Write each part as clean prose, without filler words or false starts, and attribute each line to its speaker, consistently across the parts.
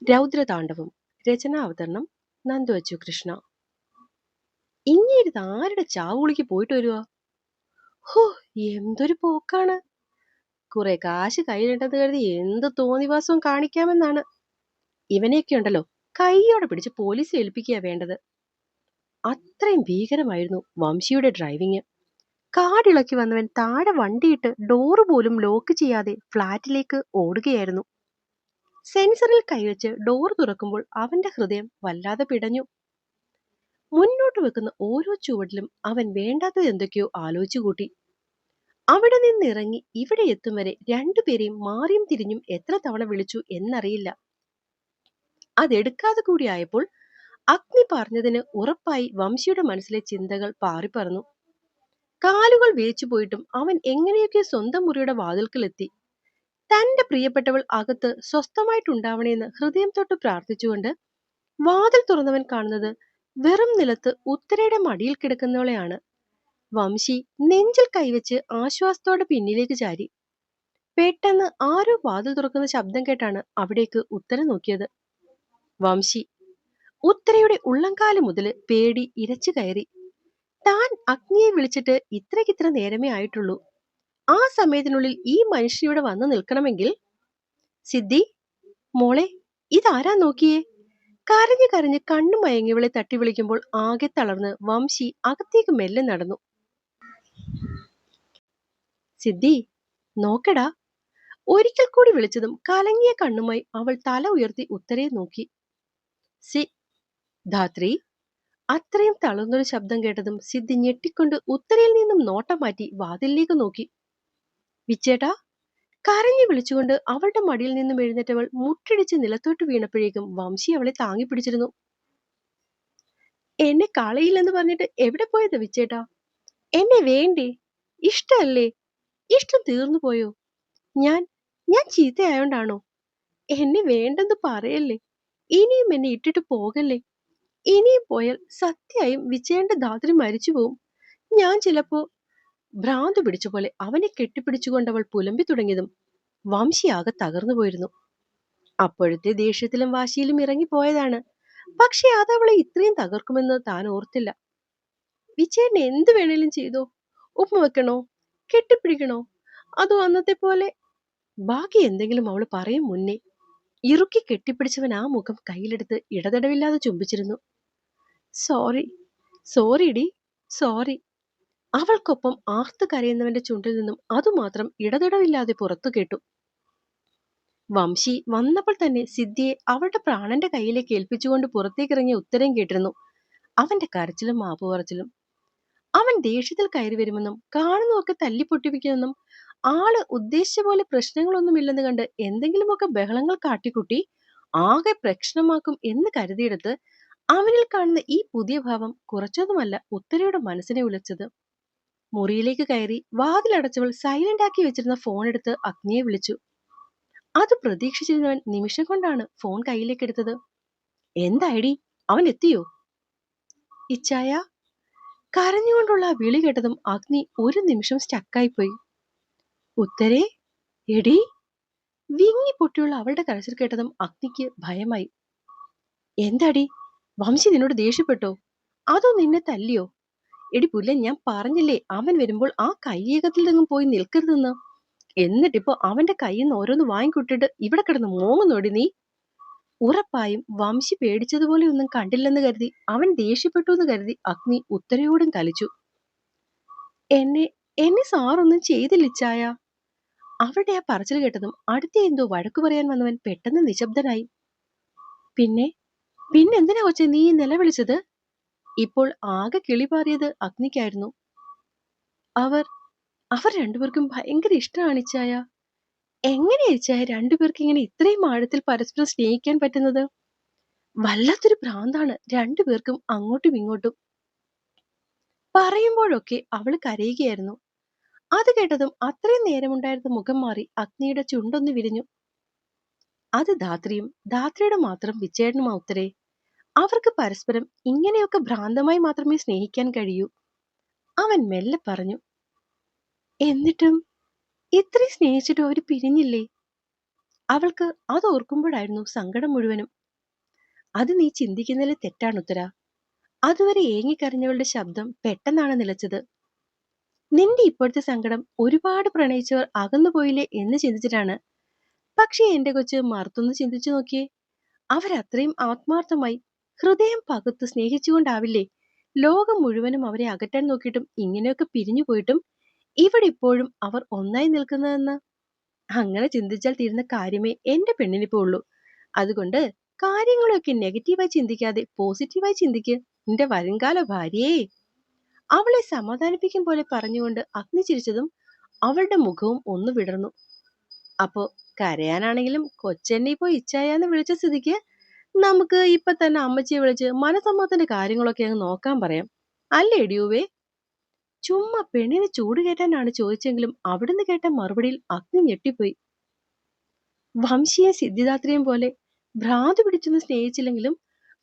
Speaker 1: രൗദ്രതാണ്ഡവം. രചനാവതരണം നന്ദു അച്ചു കൃഷ്ണ. ഇങ്ങേരുത് ആരുടെ ചാവുളിക്ക് പോയിട്ട് വരുവാ? ഹോ, എന്തൊരു പോക്കാണ്! കുറെ കാശ് കയ്യിലുണ്ടെന്ന് കരുതി എന്ത് തോന്നിവാസവും കാണിക്കാമെന്നാണ്. ഇവനെയൊക്കെ ഉണ്ടല്ലോ, കൈയോടെ പിടിച്ച് പോലീസ് ഏൽപ്പിക്കുക വേണ്ടത്. അത്രയും ഭീകരമായിരുന്നു വംശിയുടെ ഡ്രൈവിംഗ്. കാടിളക്കി വന്നവൻ താഴെ വണ്ടിയിട്ട് ഡോറ് പോലും ലോക്ക് ചെയ്യാതെ ഫ്ളാറ്റിലേക്ക് ഓടുകയായിരുന്നു. സെൻസറിൽ കൈവച്ച് ഡോർ തുറക്കുമ്പോൾ അവന്റെ ഹൃദയം വല്ലാതെ പിടഞ്ഞു. മുന്നോട്ട് വെക്കുന്ന ഓരോ ചുവടിലും അവൻ വേണ്ടാത്തത് എന്തൊക്കെയോ ആലോചിച്ചു കൂട്ടി. അവിടെ നിന്നിറങ്ങി ഇവിടെ എത്തും വരെ രണ്ടുപേരെയും മാറിയും തിരിഞ്ഞും എത്ര തവണ വിളിച്ചു എന്നറിയില്ല. അതെടുക്കാതെ കൂടിയായപ്പോൾ അഗ്നി പറഞ്ഞതിന് ഉറപ്പായി വംശിയുടെ മനസ്സിലെ ചിന്തകൾ പാറിപ്പറന്നു. കാലുകൾ വേച്ചു പോയിട്ടും അവൻ എങ്ങനെയൊക്കെ സ്വന്തം മുറിയുടെ വാതിൽക്കലെത്തി. തന്റെ പ്രിയപ്പെട്ടവൾ അകത്ത് സ്വസ്ഥമായിട്ടുണ്ടാവണേന്ന് ഹൃദയം തൊട്ട് പ്രാർത്ഥിച്ചുകൊണ്ട് വാതിൽ തുറന്നവൻ കാണുന്നത് വെറും നിലത്ത് ഉത്തരയുടെ മടിയിൽ കിടക്കുന്നവളെയാണ്. വംശി നെഞ്ചിൽ കൈവച്ച് ആശ്വാസത്തോടെ പിന്നിലേക്ക് ചാരി. പെട്ടെന്ന് ആരോ വാതിൽ തുറക്കുന്ന ശബ്ദം കേട്ടാണ് അവിടേക്ക് ഉത്തര നോക്കിയത്. വംശി. ഉത്തരയുടെ ഉള്ളംകാല് മുതല് പേടി ഇരച്ചു കയറി. താൻ അഗ്നിയെ വിളിച്ചിട്ട് ഇത്രയ്ക്കിത്ര നേരമേ ആയിട്ടുള്ളൂ. ആ സമയത്തിനുള്ളിൽ ഈ മനുഷ്യനിവിടെ വന്നു നിൽക്കണമെങ്കിൽ. സിദ്ധി, മോളെ, ഇതാരാ നോക്കിയേ? കരഞ്ഞു കരഞ്ഞ് കണ്ണു മയങ്ങിയവളെ തട്ടി വിളിക്കുമ്പോൾ ആകെ തളർന്ന് വംശി അകത്തേക്ക് മെല്ലെ നടന്നു. സിദ്ധി, നോക്കടാ! ഒരിക്കൽ കൂടി വിളിച്ചതും കലങ്ങിയ കണ്ണുമായി അവൾ തല ഉയർത്തി ഉത്തരയെ നോക്കി. സി ധാത്രി. അത്രയും തളർന്നൊരു ശബ്ദം കേട്ടതും സിദ്ധി ഞെട്ടിക്കൊണ്ട് ഉത്തരയിൽ നിന്നും നോട്ടം മാറ്റി വാതിലിലേക്ക് നോക്കി. വിച്ചേട്ടാ! കരഞ്ഞു വിളിച്ചുകൊണ്ട് അവളുടെ മടിയിൽ നിന്നും എഴുന്നേറ്റവൾ മുട്ടിടിച്ച് നിലത്തോട്ട് വീണപ്പോഴേക്കും വംശി അവളെ താങ്ങി പിടിച്ചിരുന്നു. എന്നെ കളയില്ലെന്ന് പറഞ്ഞിട്ട് എവിടെ പോയത് വിച്ചേട്ടാ? എന്നെ വേണ്ടേ? ഇഷ്ടല്ലേ? ഇഷ്ടം തീർന്നു പോയോ? ഞാൻ ഞാൻ ചീത്തയായോണ്ടാണോ? എന്നെ വേണ്ടെന്ന് പറയല്ലേ. ഇനിയും എന്നെ ഇട്ടിട്ട് പോകല്ലേ. ഇനിയും പോയാൽ സത്യമായും വിജയന്റെ ധാത്രി മരിച്ചു പോവും. ഞാൻ ചിലപ്പോ. ഭ്രാന്ത് പിടിച്ച പോലെ അവനെ കെട്ടിപ്പിടിച്ചുകൊണ്ടവൾ പുലമ്പി തുടങ്ങിയതും വംശിയാകെ തകർന്നു പോയിരുന്നു. അപ്പോഴത്തെ ദേഷ്യത്തിലും വാശിയിലും ഇറങ്ങിപ്പോയതാണ്. പക്ഷെ അതവളെ ഇത്രയും തകർക്കുമെന്ന് താൻ ഓർത്തില്ല. വിജയൻ എന്ത് വേണേലും ചെയ്തോ? ഉമ്മ വെക്കണോ? കെട്ടിപ്പിടിക്കണോ? അതോ അന്നത്തെ പോലെ? ബാക്കി എന്തെങ്കിലും അവള് പറയും മുന്നേ ഇറുക്കി കെട്ടിപ്പിടിച്ചവൻ ആ മുഖം കയ്യിലെടുത്ത് ഇടതടവില്ലാതെ ചുംബിച്ചിരുന്നു. Sorry, സോറിടി, sorry. അവൾക്കൊപ്പം ആർത്ത് കരയുന്നവന്റെ ചുണ്ടിൽ നിന്നും അതുമാത്രം ഇടതടവില്ലാതെ പുറത്തു കേട്ടു. വംശി വന്നപ്പോൾ തന്നെ സിദ്ധിയെ അവളുടെ പ്രാണന്റെ കയ്യിലേക്ക് ഏൽപ്പിച്ചുകൊണ്ട് പുറത്തേക്കിറങ്ങിയ ഉത്തരം കേട്ടിരുന്നു അവന്റെ കരച്ചിലും മാപ്പ് പറച്ചിലും. അവൻ ദേഷ്യത്തിൽ കയറി വരുമെന്നും കാണുന്നതൊക്കെ തല്ലിപ്പൊട്ടിപ്പിക്കുമെന്നും ആള് ഉദ്ദേശിച്ച പോലെ പ്രശ്നങ്ങളൊന്നുമില്ലെന്ന് കണ്ട് എന്തെങ്കിലുമൊക്കെ ബഹളങ്ങൾ കാട്ടിക്കുട്ടി ആകെ പ്രശ്നമാക്കും എന്ന് കരുതിയെടുത്ത് അവനിൽ കാണുന്ന ഈ പുതിയ ഭാവം കുറച്ചൊന്നുമല്ല ഉത്തരയുടെ മനസ്സിനെ ഉലച്ചത്. മുറിയിലേക്ക് കയറി വാതിലടച്ചവൾ സൈലന്റ് ആക്കി വെച്ചിരുന്ന ഫോൺ എടുത്ത് അഗ്നിയെ വിളിച്ചു. അത് പ്രതീക്ഷിച്ചിരുന്നവൻ നിമിഷം കൊണ്ടാണ് ഫോൺ കയ്യിലേക്ക് എടുത്തത്. എന്തായടി, അവൻ എത്തിയോ? ഇച്ചായ. കരഞ്ഞുകൊണ്ടുള്ള ആ വിളി കേട്ടതും അഗ്നി ഒരു നിമിഷം സ്റ്റക്കായിപ്പോയി. ഉത്തരേ, എടി. വിങ്ങി പൊട്ടിയുള്ള അവളുടെ കരച്ചിൽ കേട്ടതും അഗ്നിക്ക് ഭയമായി. എന്താടി, വംശി നിന്നോട് ദേഷ്യപ്പെട്ടോ? അതോ നിന്നെ തല്ലിയോ? എടി പുല്ല, ഞാൻ പറഞ്ഞില്ലേ അവൻ വരുമ്പോൾ ആ കയ്യേകത്തിൽ നിന്നും പോയി നിൽക്കരുതെന്ന്. എന്നിട്ടിപ്പോ അവന്റെ കയ്യിൽ നിന്ന് ഓരോന്ന് വാങ്ങിക്കൊട്ടിട്ട് ഇവിടെ കിടന്ന് മോങ്ങുന്നോടി നീ. ഉറപ്പായും വംശി പേടിച്ചതുപോലെ ഒന്നും കണ്ടില്ലെന്ന് കരുതി അവൻ ദേഷ്യപ്പെട്ടു എന്ന് കരുതി അഗ്നി ഉത്തരയോടും കലിച്ചു. എന്നെ എന്നെ സാറൊന്നും ചെയ്തില്ലിച്ചായ. അവളുടെ ആ പറച്ചിൽ കേട്ടതും അടുത്ത എന്തോ വഴക്കു പറയാൻ വന്നവൻ പെട്ടെന്ന് നിശബ്ദനായി. പിന്നെ പിന്നെന്തിനാ കൊച്ചെ നീ നിലവിളിച്ചത്? ഇപ്പോൾ ആകെ കിളിപാറിയത് അഗ്നിക്കായിരുന്നു. അവർ അവർ രണ്ടുപേർക്കും ഭയങ്കര ഇഷ്ടമാണ് ഇച്ചായ. എങ്ങനെയാ ഇച്ചായ രണ്ടുപേർക്ക് ഇങ്ങനെ ഇത്രയും ആഴത്തിൽ പരസ്പരം സ്നേഹിക്കാൻ പറ്റുന്നത്? വല്ലാത്തൊരു ഭ്രാന്താണ് രണ്ടുപേർക്കും അങ്ങോട്ടും ഇങ്ങോട്ടും. പറയുമ്പോഴൊക്കെ അവള് കരയുകയായിരുന്നു. അത് കേട്ടതും അത്രയും നേരമുണ്ടായിരുന്ന മുഖം മാറി അഗ്നിയുടെ ചുണ്ടൊന്ന് വിരിഞ്ഞു. അത് ധാത്രിയും ധാത്രിയുടെ മാത്രം വിച്ചേടനുമാ ഉത്തരേ. അവർക്ക് പരസ്പരം ഇങ്ങനെയൊക്കെ ഭ്രാന്തമായി മാത്രമേ സ്നേഹിക്കാൻ കഴിയൂ. അവൻ മെല്ലെ പറഞ്ഞു. എന്നിട്ടും ഇത്രയും സ്നേഹിച്ചിട്ടും അവര് പിരിഞ്ഞില്ലേ? അവൾക്ക് അത് ഓർക്കുമ്പോഴായിരുന്നു സങ്കടം മുഴുവനും. അത് നീ ചിന്തിക്കുന്നതിൽ തെറ്റാണ് ഉത്തര. അതുവരെ ഏങ്ങിക്കരഞ്ഞവളുടെ ശബ്ദം പെട്ടെന്നാണ് നിലച്ചത്. നിന്റെ ഇപ്പോഴത്തെ സങ്കടം ഒരുപാട് പ്രണയിച്ചവർ അകന്നുപോയില്ലേ എന്ന് ചിന്തിച്ചിട്ടാണ്. പക്ഷേ എന്റെ കൊച്ച് മറുത്തൊന്ന് ചിന്തിച്ചു നോക്കിയേ. അവരത്രയും ആത്മാർത്ഥമായി ഹൃദയം പകുത്ത് സ്നേഹിച്ചുകൊണ്ടാവില്ലേ ലോകം മുഴുവനും അവരെ അകറ്റാൻ നോക്കിയിട്ടും ഇങ്ങനെയൊക്കെ പിരിഞ്ഞു പോയിട്ടും ഇവിടെ ഇപ്പോഴും അവർ ഒന്നായി നിൽക്കുന്നതെന്ന്. അങ്ങനെ ചിന്തിച്ചാൽ തീരുന്ന കാര്യമേ എന്റെ പെണ്ണിനിപ്പോ ഉള്ളൂ. അതുകൊണ്ട് കാര്യങ്ങളൊക്കെ നെഗറ്റീവായി ചിന്തിക്കാതെ പോസിറ്റീവായി ചിന്തിക്ക് നിന്റെ വരുംകാല ഭാര്യയെ. അവളെ സമാധാനിപ്പിക്കും പോലെ പറഞ്ഞുകൊണ്ട് അഗ്നി ചിരിച്ചതും അവളുടെ മുഖവും ഒന്ന് വിടർന്നു. അപ്പോ കരയാനാണെങ്കിലും കൊച്ചെന്നെ ഇപ്പോ ഇച്ചായാന്ന് വിളിച്ച സ്ഥിതിക്ക് നമുക്ക് ഇപ്പൊ തന്നെ അമ്മച്ചിയെ വിളിച്ച് മനസമ്മതത്തിന്റെ കാര്യങ്ങളൊക്കെ അങ്ങ് നോക്കാൻ പറയാം. അല്ലേ ഡ്യൂവേ? ചുമ്മാ പെണ്ണിനെ ചൂട് കയറ്റാനാണ് ചോദിച്ചെങ്കിലും അവിടുന്ന് കേട്ട മറുപടിയിൽ അഗ്നി ഞെട്ടിപ്പോയി. വംശീയ സിദ്ധിദാത്രിയും പോലെ ഭ്രാന്ത് പിടിച്ചൊന്ന് സ്നേഹിച്ചില്ലെങ്കിലും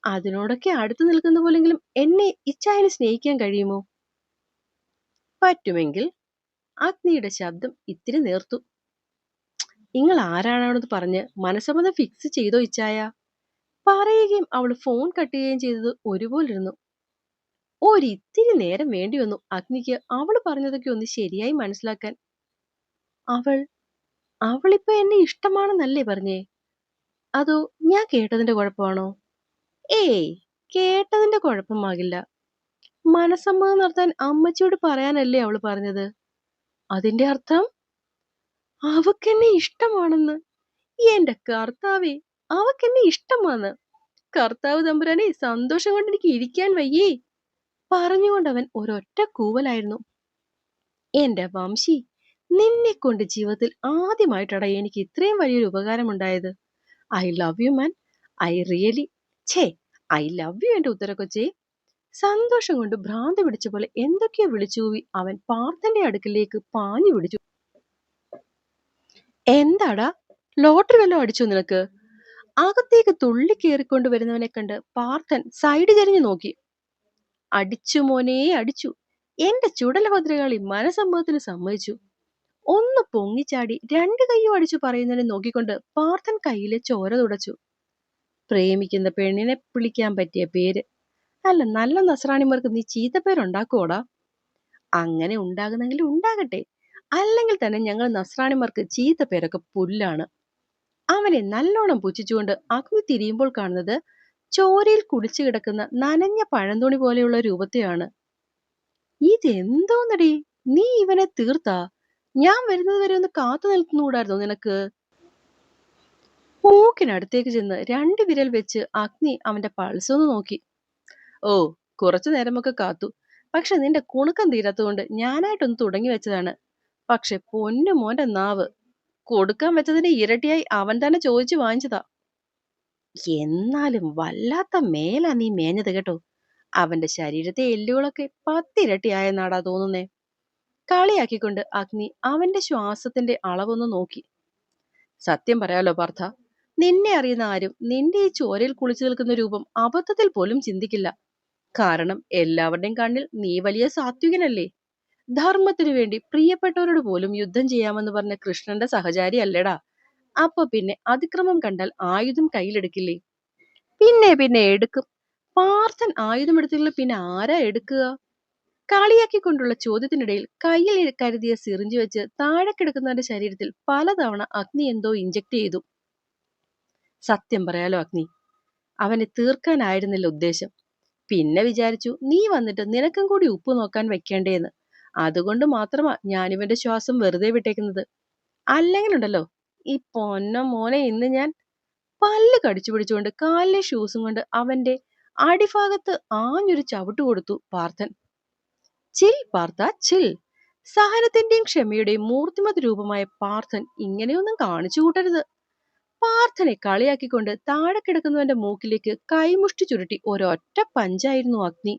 Speaker 1: അതിനോടൊക്കെ അടുത്ത് നിൽക്കുന്ന പോലെങ്കിലും എന്നെ ഇച്ചായനെ സ്നേഹിക്കാൻ കഴിയുമോ? പറ്റുമെങ്കിൽ. അഗ്നിയുടെ ശബ്ദം ഇത്തിരി നേർത്തു. നിങ്ങൾ ആരാണെന്ന് പറഞ്ഞ് മനസ്സമ്മതം ഫിക്സ് ചെയ്തോ ഇച്ചായ? പറയുകയും അവൾ ഫോൺ കട്ട് ചെയ്യുകയും ചെയ്തത് ഒരുപോലിരുന്നു. ഒരിത്തിരി നേരം വേണ്ടി വന്നു അഗ്നിക്ക് അവൾ പറഞ്ഞതൊക്കെ ഒന്ന് ശരിയായി മനസ്സിലാക്കാൻ. അവളിപ്പോ എന്നെ ഇഷ്ടമാണെന്നല്ലേ പറഞ്ഞേ? അതോ ഞാൻ കേട്ടതിന്റെ കുഴപ്പമാണോ? ഏയ്, കേട്ടതിന്റെ കുഴപ്പമാകില്ല. മനസ്സമ്മതം നടത്താൻ അമ്മച്ചിയോട് പറയാനല്ലേ അവള് പറഞ്ഞത്. അതിന്റെ അർത്ഥം അവക്കെന്നെ ഇഷ്ടമാണെന്ന്. എന്റെ കർത്താവേ, അവക്കെന്നെ ഇഷ്ടമാന്ന്. കർത്താവ് തമ്പുരാനെ, സന്തോഷം കൊണ്ട് എനിക്ക് ഇരിക്കാൻ വയ്യേ. പറഞ്ഞുകൊണ്ടവൻ ഒരൊറ്റ കൂവലായിരുന്നു. എന്റെ വംശി, നിന്നെ കൊണ്ട് ജീവിതത്തിൽ ആദ്യമായിട്ടാണ് എനിക്ക് ഇത്രയും വലിയൊരു ഉപകാരം ഉണ്ടായത്. I love you man. I really I love you എന്റെ ഉത്തരക്കൊച്ചേ. സന്തോഷം കൊണ്ട് ഭ്രാന്ത് പിടിച്ച പോലെ എന്തൊക്കെയോ വിളിച്ചുകൂവി അവൻ പാർത്ഥന്റെ അടുക്കിലേക്ക് പാഞ്ഞു പിടിച്ചു. എന്താടാ, ലോട്ടറി വല്ലതും അടിച്ചോ നിനക്ക്? അകത്തേക്ക് തുള്ളി കയറിക്കൊണ്ട് വരുന്നവനെ കണ്ട് പാർത്ഥൻ സൈഡ് ചരിഞ്ഞു നോക്കി. അടിച്ചു മോനെ, അടിച്ചു. എന്റെ ചുടലഭദ്രകാളി മനസമ്മതത്തിന് സമ്മതിച്ചു. ഒന്ന് പൊങ്ങിച്ചാടി രണ്ട് കൈയും അടിച്ചു പറയുന്നതിനെ നോക്കിക്കൊണ്ട് പാർത്ഥൻ കയ്യിലെ ചോര തുടച്ചു. പ്രേമിക്കുന്ന പെണ്ണിനെ വിളിക്കാൻ പറ്റിയ പേര്. അല്ല, നല്ല നസ്രാണിമാർക്ക് നീ ചീത്തപ്പേരുണ്ടാക്കുവോടാ? അങ്ങനെ ഉണ്ടാകുന്നെങ്കിൽ ഉണ്ടാകട്ടെ. അല്ലെങ്കിൽ തന്നെ ഞങ്ങൾ നസ്രാണിമാർക്ക് ചീത്തപ്പേരൊക്കെ പുല്ലാണ്. അവനെ നല്ലോണം പുച്ഛിച്ചുകൊണ്ട് അഗ്നി തിരിയുമ്പോൾ കാണുന്നത് ചോരയിൽ കുടിച്ചു കിടക്കുന്ന നനഞ്ഞ പഴന്തുണി പോലെയുള്ള രൂപത്തെയാണ്. ഇതെന്തോന്നടി, നീ ഇവനെ തീർത്താ? ഞാൻ വരുന്നത് വരെ ഒന്ന് കാത്തു നിൽക്കുന്നുകൂടായിരുന്നോ നിനക്ക്? മൂക്കിനടുത്തേക്ക് ചെന്ന് രണ്ട് വിരൽ വെച്ച് അഗ്നി അവന്റെ പൾസ് ഒന്ന് നോക്കി. ഓ, കുറച്ചു നേരമൊക്കെ കാത്തു. പക്ഷെ നിന്റെ കുണുക്കം തീരാത്തതുകൊണ്ട് ഞാനായിട്ടൊന്ന് തുടങ്ങി വെച്ചതാണ്. പക്ഷെ പൊന്നു മോന്റെ നാവ്, കൊടുക്കാൻ വെച്ചതിന്റെ ഇരട്ടിയായി അവൻ തന്നെ ചോദിച്ചു വാങ്ങിച്ചതാ. എന്നാലും വല്ലാത്ത മേലാ നീ മേഞ്ഞത് കേട്ടോ. അവന്റെ ശരീരത്തെ എല്ലുകളൊക്കെ 10 ഇരട്ടിയായെന്നാടാ തോന്നുന്നേ. കളിയാക്കിക്കൊണ്ട് അഗ്നി അവന്റെ ശ്വാസത്തിന്റെ അളവൊന്ന് നോക്കി. സത്യം പറയാലോ പാർത്ഥ, നിന്നെ അറിയുന്ന ആരും നിന്റെ ഈ ചോരയിൽ കുളിച്ചു നിൽക്കുന്ന രൂപം അബദ്ധത്തിൽ പോലും ചിന്തിക്കില്ല. കാരണം എല്ലാവരുടെയും കണ്ണിൽ നീ വലിയ സാത്വികനല്ലേ. ധർമ്മത്തിനു വേണ്ടി പ്രിയപ്പെട്ടവരോട് പോലും യുദ്ധം ചെയ്യാമെന്ന് പറഞ്ഞ കൃഷ്ണന്റെ സഹചാരി അല്ലേടാ. അപ്പൊ പിന്നെ അതിക്രമം കണ്ടാൽ ആയുധം കയ്യിലെടുക്കില്ലേ? പിന്നെ എടുക്കും. പാർത്ഥൻ ആയുധമെടുത്തില്ല പിന്നെ ആരാ എടുക്കുക? കളിയാക്കിക്കൊണ്ടുള്ള ചോദ്യത്തിനിടയിൽ കയ്യിൽ കരുതിയ സിറിഞ്ച് വെച്ച് താഴെ കിടക്കുന്നവന്റെ ശരീരത്തിൽ പലതവണ അഗ്നി എന്തോ ഇഞ്ചക്ട് ചെയ്തു. സത്യം പറയാലോ അഗ്നി, അവനെ തീർക്കാനായിരുന്നില്ല ഉദ്ദേശം. പിന്നെ വിചാരിച്ചു നീ വന്നിട്ട് നിനക്കും കൂടി ഉപ്പ് നോക്കാൻ വെക്കേണ്ടേന്ന്. അതുകൊണ്ട് മാത്രമാ ഞാനിവന്റെ ശ്വാസം വെറുതെ വിട്ടേക്കുന്നത്. അല്ലെങ്കിലുണ്ടല്ലോ ഈ പൊന്ന മോനെ ഇന്ന് ഞാൻ. പല്ല് കടിച്ചു പിടിച്ചുകൊണ്ട് കാലിലെ ഷൂസും കൊണ്ട് അവന്റെ അടിഭാഗത്ത് ആഞ്ഞൊരു ചവിട്ട് കൊടുത്തു പാർത്ഥൻ. ചിൽ പാർത്ഥ, ചിൽ. സഹനത്തിന്റെയും ക്ഷമയുടെയും മൂർത്തിമത് രൂപമായ പാർത്ഥൻ ഇങ്ങനെയൊന്നും കാണിച്ചു കൂട്ടരുത്. പാർത്ഥനെ കളിയാക്കിക്കൊണ്ട് താഴെ കിടക്കുന്നവന്റെ മൂക്കിലേക്ക് കൈമുഷ്ടി ചുരുട്ടി ഒരൊറ്റ പഞ്ചായിരുന്നു അഗ്നി.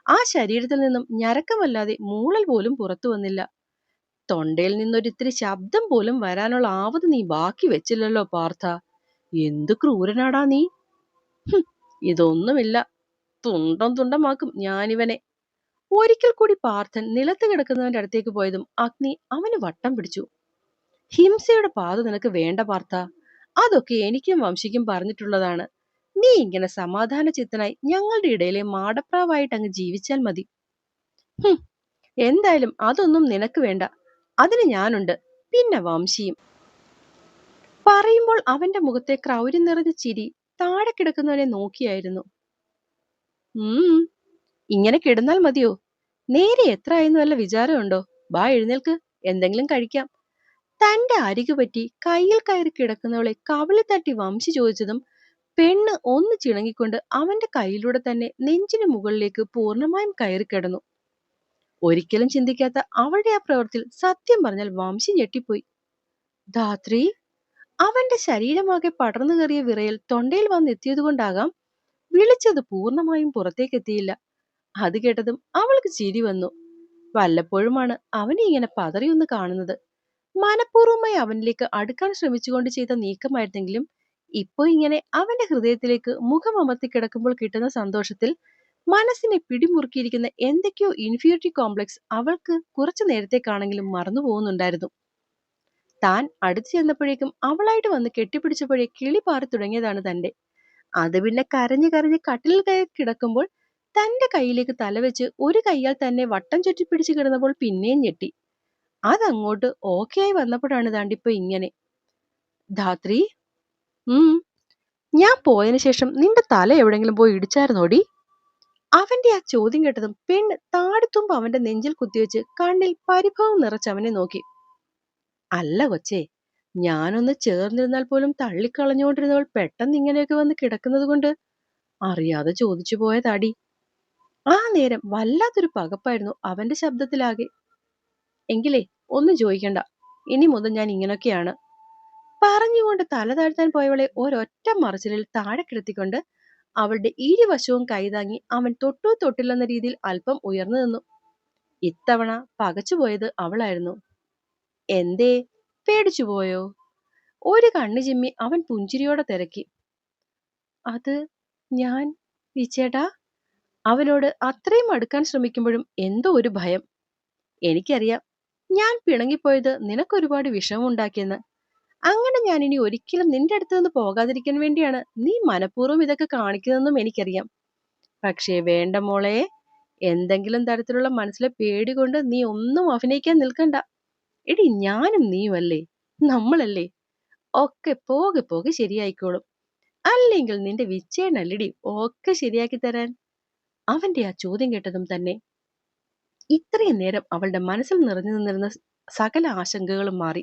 Speaker 1: ആ ശരീരത്തിൽ നിന്നും ഞരക്കമല്ലാതെ മൂളൽ പോലും പുറത്തു വന്നില്ല. തൊണ്ടയിൽ നിന്നൊരിത്തിരി ശബ്ദം പോലും വരാനുള്ള ആവത് നീ ബാക്കി വെച്ചില്ലല്ലോ പാർത്ഥ. എന്തു ക്രൂരനാടാ നീ. ഇതൊന്നുമില്ല, തുണ്ടം തുണ്ടമാക്കും ഞാനിവനെ. ഒരിക്കൽ കൂടി പാർത്ഥൻ നിലത്ത് കിടക്കുന്നവന്റെ അടുത്തേക്ക് പോയതും അഗ്നി അവന് വട്ടം പിടിച്ചു. ഹിംസയുടെ പാത നിനക്ക് വേണ്ട പാർത്ഥ. അതൊക്കെ എനിക്കും വംശിക്കും പറഞ്ഞിട്ടുള്ളതാണ്. നീ ഇങ്ങനെ സമാധാന ചിത്തനായി ഞങ്ങളുടെ ഇടയിലെ മാടപ്രാവായിട്ട് അങ്ങ് ജീവിച്ചാൽ മതി. ഹും, എന്തായാലും അതൊന്നും നിനക്ക് വേണ്ട. അതിന് ഞാനുണ്ട്. പിന്നെ വംശിയും. പറയുമ്പോൾ അവന്റെ മുഖത്തെ ക്രൗര്യം നിറഞ്ഞ ചിരി താഴെ കിടക്കുന്നവനെ നോക്കിയായിരുന്നു. ഇങ്ങനെ കിടന്നാൽ മതിയോ? നേരെ എത്ര ആയെന്ന് വല്ല വിചാരമുണ്ടോ? ബാ എഴുന്നേൽക്ക്, എന്തെങ്കിലും കഴിക്കാം. തന്റെ അരികു പറ്റി കയ്യിൽ കയറി കിടക്കുന്നവളെ കവിളി തട്ടി വംശി ചോദിച്ചതും പെണ്ണ് ഒന്ന് ചിണങ്ങിക്കൊണ്ട് അവന്റെ കയ്യിലൂടെ തന്നെ നെഞ്ചിന് മുകളിലേക്ക് പൂർണ്ണമായും കയറി കിടന്നു. ഒരിക്കലും ചിന്തിക്കാത്ത അവളുടെ ആ പ്രവൃത്തിയിൽ സത്യം പറഞ്ഞാൽ വംശി ഞെട്ടിപ്പോയി. ധാത്രി, അവന്റെ ശരീരമാകെ പടർന്നു കയറിയ വിറയൽ തൊണ്ടയിൽ വന്നെത്തിയതുകൊണ്ടാകാം വിളിച്ചത് പൂർണ്ണമായും പുറത്തേക്കെത്തിയില്ല. അത് കേട്ടതും അവൾക്ക് ചിരി വന്നു. വല്ലപ്പോഴുമാണ് അവനെ ഇങ്ങനെ പതറിയൊന്ന് കാണുന്നത്. മനഃപൂർവ്വമായി അവനിലേക്ക് അടുക്കാൻ ശ്രമിച്ചുകൊണ്ട് ചെയ്ത നീക്കമായിരുന്നെങ്കിലും ഇപ്പോ ഇങ്ങനെ അവന്റെ ഹൃദയത്തിലേക്ക് മുഖം അമർത്തി കിടക്കുമ്പോൾ കിട്ടുന്ന സന്തോഷത്തിൽ മനസ്സിനെ പിടിമുറുക്കിയിരിക്കുന്ന എന്തൊക്കെയോ ഇൻഫീരിയോറിറ്റി കോംപ്ലക്സ് അവൾക്ക് കുറച്ചു നേരത്തേക്കാണെങ്കിലും മറന്നു പോകുന്നുണ്ടായിരുന്നു. താൻ അടുത്തു ചെന്നപ്പോഴേക്കും അവളായിട്ട് വന്ന് കെട്ടിപ്പിടിച്ചപ്പോഴേ കിളി പാറി തുടങ്ങിയതാണ് തന്റെ. അത് പിന്നെ കരഞ്ഞു കരഞ്ഞ് കട്ടിലിൽ കയറി കിടക്കുമ്പോൾ തന്റെ കയ്യിലേക്ക് തലവെച്ച് ഒരു കൈയാൽ തന്നെ വട്ടം ചുറ്റിപ്പിടിച്ച് കിടന്നപ്പോൾ പിന്നെയും ഞെട്ടി. അതങ്ങോട്ട് ഓക്കെ ആയി വന്നപ്പോഴാണ് താണ്ടിപ്പോ ഇങ്ങനെ. ധാത്രി, ഞാൻ പോയതിനു ശേഷം നിന്റെ തല എവിടെങ്കിലും പോയി ഇടിച്ചായിരുന്നോടി? അവന്റെ ആ ചോദ്യം കേട്ടതും പെണ്ണ് താടിത്തുമ്പ് അവന്റെ നെഞ്ചിൽ കുത്തിവെച്ച് കണ്ണിൽ പരിഭവം നിറച്ചവനെ നോക്കി. അല്ല കൊച്ചേ, ഞാനൊന്ന് ചേർന്നിരുന്നാൽ പോലും തള്ളിക്കളഞ്ഞുകൊണ്ടിരുന്നവൾ പെട്ടെന്ന് ഇങ്ങനെയൊക്കെ വന്ന് കിടക്കുന്നത് കൊണ്ട് അറിയാതെ ചോദിച്ചു പോയതാടി. ആ നേരം വല്ലാത്തൊരു പകപ്പായിരുന്നു അവന്റെ ശബ്ദത്തിലാകെ. എങ്കിലേ ഒന്നും ചോദിക്കണ്ട, ഇനി മുതൽ ഞാൻ ഇങ്ങനൊക്കെയാണ്. പറഞ്ഞുകൊണ്ട് തല താഴ്ത്താൻ പോയവളെ ഒരൊറ്റ മറിച്ചിലിൽ താഴെ കിടത്തിക്കൊണ്ട് അവളുടെ ഇരുവശവും കൈതാങ്ങി അവൻ തൊട്ടു തൊട്ടില്ലെന്ന രീതിയിൽ അല്പം ഉയർന്നു നിന്നു. ഇത്തവണ പകച്ചുപോയത് അവളായിരുന്നു. എന്തേ, പേടിച്ചു പോയോ? ഒരു കണ്ണു ചിമ്മി അവൻ പുഞ്ചിരിയോടെ തിരക്കി. അത് ഞാൻ വിച്ചേട്ടാ. അവനോട് അത്രയും അടുക്കാൻ ശ്രമിക്കുമ്പോഴും എന്തോ ഒരു ഭയം. എനിക്കറിയാം, ഞാൻ പിണങ്ങിപ്പോയത് നിനക്കൊരുപാട് വിഷമമുണ്ടാക്കിയെന്ന്. അങ്ങനെ ഞാൻ ഇനി ഒരിക്കലും നിന്റെ അടുത്ത് നിന്ന് പോകാതിരിക്കാൻ വേണ്ടിയാണ് നീ മനഃപൂർവ്വം ഇതൊക്കെ കാണിക്കുന്നതെന്നും എനിക്കറിയാം. പക്ഷേ വേണ്ട മോളെ, എന്തെങ്കിലും തരത്തിലുള്ള മനസ്സിലെ പേടി കൊണ്ട് നീ ഒന്നും അഭിനയിക്കാൻ നിൽക്കണ്ട. എടി, ഞാനും നീയുമല്ലേ, നമ്മളല്ലേ, ഒക്കെ പോകെ പോകെ ശരിയായിക്കോളും. അല്ലെങ്കിൽ നിന്റെ വിച്ചേനല്ലടി ഒക്കെ ശരിയാക്കി തരാൻ. അവന്റെ ആ ചോദ്യം കേട്ടതും തന്നെ ഇത്രയും നേരം അവളുടെ മനസ്സിൽ നിറഞ്ഞു നിന്നിരുന്ന സകല ആശങ്കകളും മാറി.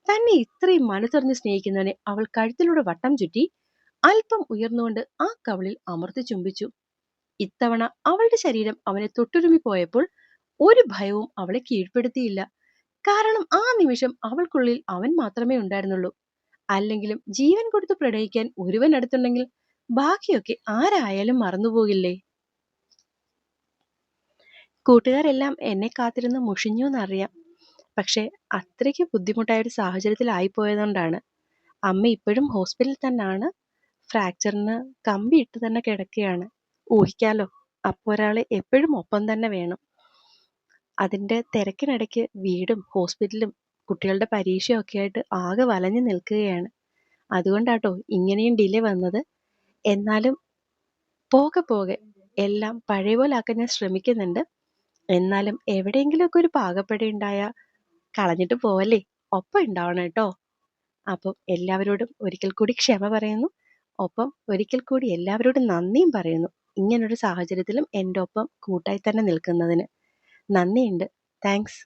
Speaker 1: തന്നെ ഇത്രയും മനസ്സറിഞ്ഞ് സ്നേഹിക്കുന്നവനെ അവൾ കഴുത്തിലൂടെ വട്ടം ചുറ്റി അല്പം ഉയർന്നുകൊണ്ട് ആ കവിളിൽ അമർത്തി ചുംബിച്ചു. ഇത്തവണ അവളുടെ ശരീരം അവനെ തൊട്ടുരുമി പോയപ്പോൾ ഒരു ഭയവും അവളെ കീഴ്പ്പെടുത്തിയില്ല. കാരണം ആ നിമിഷം അവൾക്കുള്ളിൽ അവൻ മാത്രമേ ഉണ്ടായിരുന്നുള്ളൂ. അല്ലെങ്കിലും ജീവൻ കൊടുത്ത് പ്രണയിക്കാൻ ഒരുവൻ അടുത്തുണ്ടെങ്കിൽ ബാക്കിയൊക്കെ ആരായാലും മറന്നുപോകില്ലേ? കൂട്ടുകാരെല്ലാം എന്നെ കാത്തിരുന്ന് മുഷിഞ്ഞു എന്നറിയാം. പക്ഷെ അത്രയ്ക്ക് ബുദ്ധിമുട്ടായ ഒരു സാഹചര്യത്തിലായിപ്പോയതുകൊണ്ടാണ്. അമ്മ ഇപ്പോഴും ഹോസ്പിറ്റലിൽ തന്നെയാണ്. ഫ്രാക്ചറിന് കമ്പി ഇട്ട് തന്നെ കിടക്കുകയാണ്. ഊഹിക്കാലോ, അപ്പോൾ ഒരാളെ എപ്പോഴും ഒപ്പം തന്നെ വേണം. അതിൻ്റെ തിരക്കിനിടയ്ക്ക് വീടും ഹോസ്പിറ്റലും കുട്ടികളുടെ പരീക്ഷയൊക്കെ ആയിട്ട് ആകെ വലഞ്ഞു നിൽക്കുകയാണ്. അതുകൊണ്ടാട്ടോ ഇങ്ങനെയും ഡിലേ വന്നത്. എന്നാലും പോകെ പോകെ എല്ലാം പഴയ പോലെ ആക്കാൻ ഞാൻ ശ്രമിക്കുന്നുണ്ട്. എന്നാലും എവിടെയെങ്കിലുമൊക്കെ ഒരു പാകപ്പിഴ ഉണ്ടായാൽ കളഞ്ഞിട്ട് പോവല്ലേ, ഒപ്പം ഉണ്ടാവണം കേട്ടോ. അപ്പം എല്ലാവരോടും ഒരിക്കൽ കൂടി ക്ഷമ പറയുന്നു. ഒപ്പം ഒരിക്കൽ കൂടി എല്ലാവരോടും നന്ദിയും പറയുന്നു, ഇങ്ങനൊരു സാഹചര്യത്തിലും എൻ്റെ ഒപ്പം കൂട്ടായി തന്നെ നിൽക്കുന്നതിന്. നന്ദിയുണ്ട്. താങ്ക്സ്.